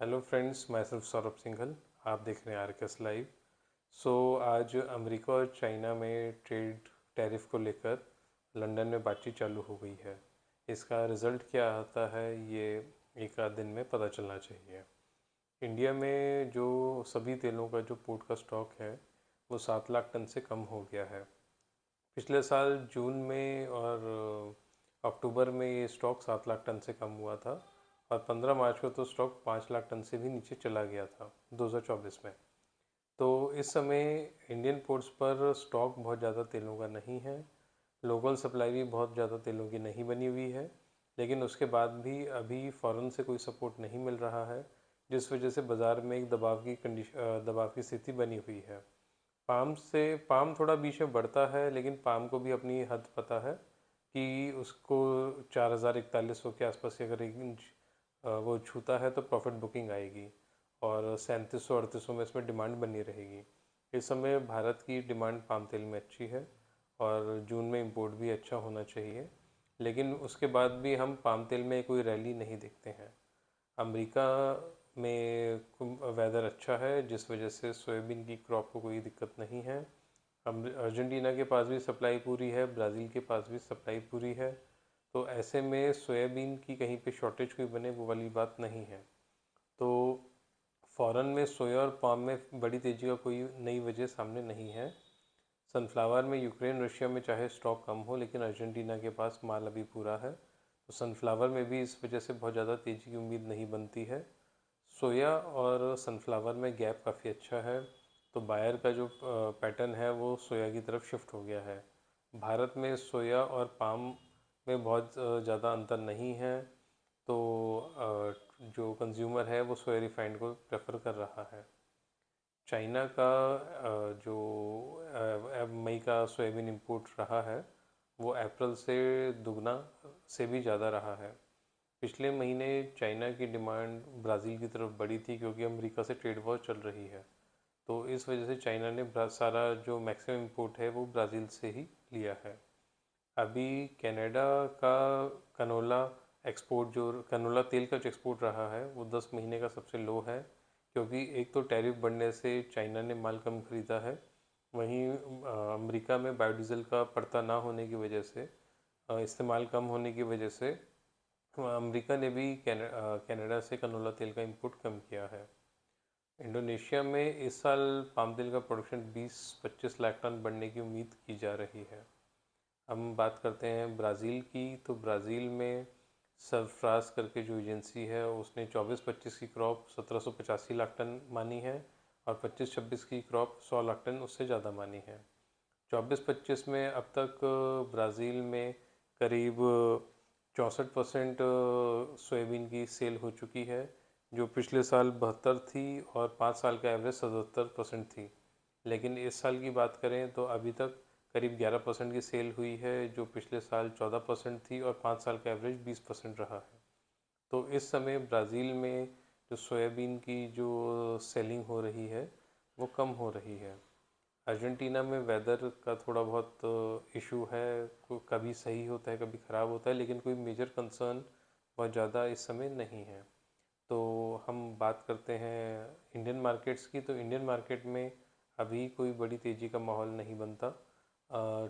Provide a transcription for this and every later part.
Hello friends, मैं सिर्फ सौरभ सिंघल। आप देख रहे हैं आरकेएस लाइव। आज अमेरिका और चाइना में ट्रेड टैरिफ को लेकर लंदन में बातचीत चालू हो गई है। इसका रिज़ल्ट क्या आता है ये एक आध दिन में पता चलना चाहिए। इंडिया में जो सभी तेलों का जो पोर्ट का स्टॉक है वो 7 लाख टन से कम हो गया है। पिछले साल जून में और अक्टूबर में ये स्टॉक 7 लाख टन से कम हुआ था और 15 मार्च को तो स्टॉक 5 लाख टन से भी नीचे चला गया था 2024 में। तो इस समय इंडियन पोर्ट्स पर स्टॉक बहुत ज़्यादा तेलों का नहीं है। लोकल सप्लाई भी बहुत ज़्यादा तेलों की नहीं बनी हुई है, लेकिन उसके बाद भी अभी फ़ॉरेन से कोई सपोर्ट नहीं मिल रहा है, जिस वजह से बाज़ार में एक दबाव की स्थिति बनी हुई है। पाम थोड़ा बीच में बढ़ता है, लेकिन पाम को भी अपनी हद पता है कि उसको 4041 के आसपास से अगर रेंज वो छूता है तो प्रॉफिट बुकिंग आएगी और 3700-3800 में इसमें डिमांड बनी रहेगी। इस समय भारत की डिमांड पाम तेल में अच्छी है और जून में इंपोर्ट भी अच्छा होना चाहिए, लेकिन उसके बाद भी हम पाम तेल में कोई रैली नहीं देखते हैं। अमेरिका में वेदर अच्छा है, जिस वजह से सोयाबीन की क्रॉप को कोई दिक्कत नहीं है। अर्जेंटीना के पास भी सप्लाई पूरी है, ब्राज़ील के पास भी सप्लाई पूरी है। तो ऐसे में सोयाबीन की कहीं पे शॉर्टेज कोई बने वो वाली बात नहीं है। तो फ़ॉरेन में सोया और पाम में बड़ी तेज़ी का कोई नई वजह सामने नहीं है। सनफ्लावर में यूक्रेन रशिया में चाहे स्टॉक कम हो, लेकिन अर्जेंटीना के पास माल अभी पूरा है, तो सनफ्लावर में भी इस वजह से बहुत ज़्यादा तेज़ी की उम्मीद नहीं बनती है। सोया और सनफ्लावर में गैप काफ़ी अच्छा है, तो बायर का जो पैटर्न है वो सोया की तरफ शिफ्ट हो गया है। भारत में सोया और पाम में बहुत ज़्यादा अंतर नहीं है, तो जो कंज्यूमर है वो सोया रिफाइंड को प्रेफर कर रहा है। चाइना का जो मई का सोयाबीन इंपोर्ट रहा है वो अप्रैल से दुगना से भी ज़्यादा रहा है। पिछले महीने चाइना की डिमांड ब्राज़ील की तरफ बढ़ी थी, क्योंकि अमेरिका से ट्रेड वॉर चल रही है। तो इस वजह से चाइना ने सारा जो मैक्सिमम इंपोर्ट है वो ब्राज़ील से ही लिया है। अभी कनाडा का कनोला कनोला तेल का जो एक्सपोर्ट रहा है वो 10 महीने का सबसे लो है, क्योंकि एक तो टैरिफ बढ़ने से चाइना ने माल कम खरीदा है, वहीं अमेरिका में बायोडीज़ल का पड़ता ना होने की वजह से, इस्तेमाल कम होने की वजह से अमेरिका ने भी कनाडा से कनोला तेल का इंपोर्ट कम किया है। इंडोनेशिया में इस साल पाम तेल का प्रोडक्शन 20-25 लाख टन बढ़ने की उम्मीद की जा रही है। हम बात करते हैं ब्राज़ील की, तो ब्राज़ील में सरफ्राज करके जो एजेंसी है उसने 24-25 की क्रॉप 1785 लाख टन मानी है और 25-26 की क्रॉप 100 लाख टन उससे ज़्यादा मानी है। 24-25 में अब तक ब्राज़ील में करीब 64% सोयाबीन की सेल हो चुकी है, जो पिछले साल 72 थी और 5 साल का एवरेज 77% थी। लेकिन इस साल की बात करें तो अभी तक करीब 11% की सेल हुई है, जो पिछले साल 14% थी और 5 साल का एवरेज 20% रहा है। तो इस समय ब्राज़ील में जो सोयाबीन की जो सेलिंग हो रही है वो कम हो रही है। अर्जेंटीना में वेदर का थोड़ा बहुत इशू है, कभी सही होता है कभी ख़राब होता है, लेकिन कोई मेजर कंसर्न बहुत ज़्यादा इस समय नहीं है। तो हम बात करते हैं इंडियन मार्केट्स की, तो इंडियन मार्केट में अभी कोई बड़ी तेज़ी का माहौल नहीं बनता।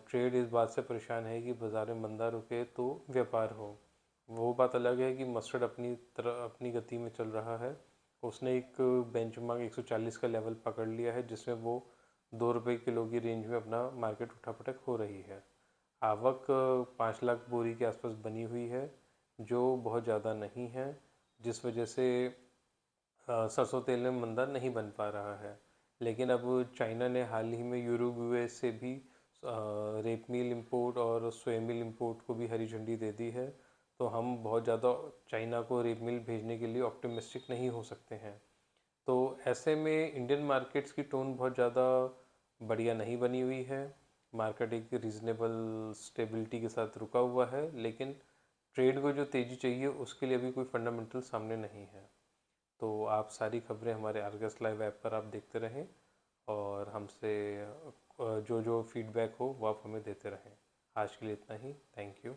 ट्रेड इस बात से परेशान है कि बाज़ार में मंदा रुके तो व्यापार हो। वो बात अलग है कि मस्टर्ड अपनी गति में चल रहा है। उसने एक बेंचमार्क 140 का लेवल पकड़ लिया है, जिसमें वो 2 रुपये किलो की रेंज में अपना मार्केट उठापटक हो रही है। आवक 5 लाख बोरी के आसपास बनी हुई है, जो बहुत ज़्यादा नहीं है, जिस वजह से सरसों तेल में मंदा नहीं बन पा रहा है। लेकिन अब चाइना ने हाल ही में यूरुग्वे से भी रेप मिल इंपोर्ट और सोया मिल इंपोर्ट को भी हरी झंडी दे दी है। तो हम बहुत ज़्यादा चाइना को रेप मिल भेजने के लिए ऑप्टिमिस्टिक नहीं हो सकते हैं। तो ऐसे में इंडियन मार्केट्स की टोन बहुत ज़्यादा बढ़िया नहीं बनी हुई है। मार्केट एक रीज़नेबल स्टेबिलिटी के साथ रुका हुआ है, लेकिन ट्रेड को जो तेज़ी चाहिए उसके लिए अभी कोई फंडामेंटल सामने नहीं है। तो आप सारी खबरें हमारे आर्गस लाइव ऐप पर आप देखते रहें और हमसे जो जो फीडबैक हो वो आप हमें देते रहें। आज के लिए इतना ही। Thank you.